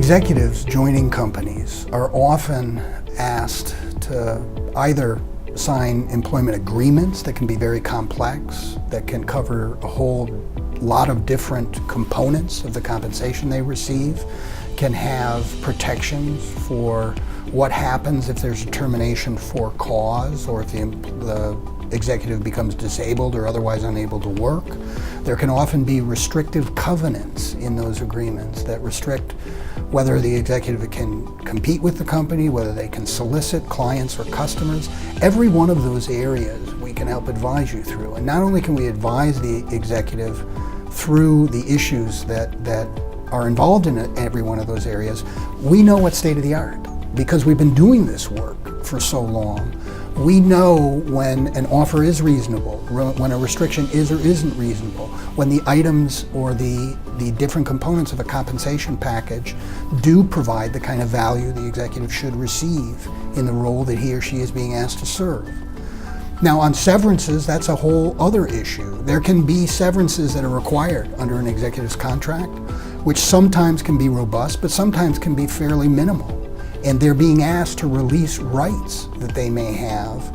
Executives joining companies are often asked to either sign employment agreements that can be very complex, that can cover a whole lot of different components of the compensation they receive, can have protections for what happens if there's a termination for cause or if the executive becomes disabled or otherwise unable to work. There can often be restrictive covenants in those agreements that restrict whether the executive can compete with the company, whether they can solicit clients or customers. Every one of those areas we can help advise you through. And not only can we advise the executive through the issues that are involved in every one of those areas, we know what's state of the art because we've been doing this work for so long. We know when an offer is reasonable, when a restriction is or isn't reasonable, when the items or the different components of a compensation package do provide the kind of value the executive should receive in the role that he or she is being asked to serve. Now on severances, that's a whole other issue. There can be severances that are required under an executive's contract, which sometimes can be robust, but sometimes can be fairly minimal. And they're being asked to release rights that they may have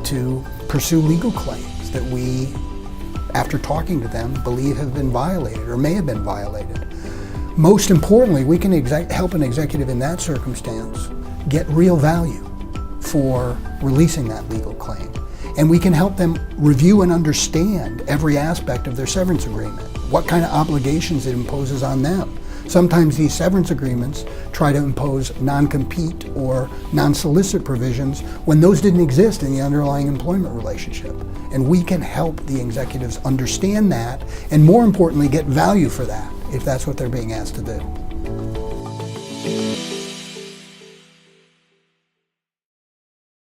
to pursue legal claims that we, after talking to them, believe have been violated or may have been violated. Most importantly, we can help an executive in that circumstance get real value for releasing that legal claim. And we can help them review and understand every aspect of their severance agreement, what kind of obligations it imposes on them. Sometimes these severance agreements try to impose non-compete or non-solicit provisions when those didn't exist in the underlying employment relationship. And we can help the executives understand that and, more importantly, get value for that if that's what they're being asked to do.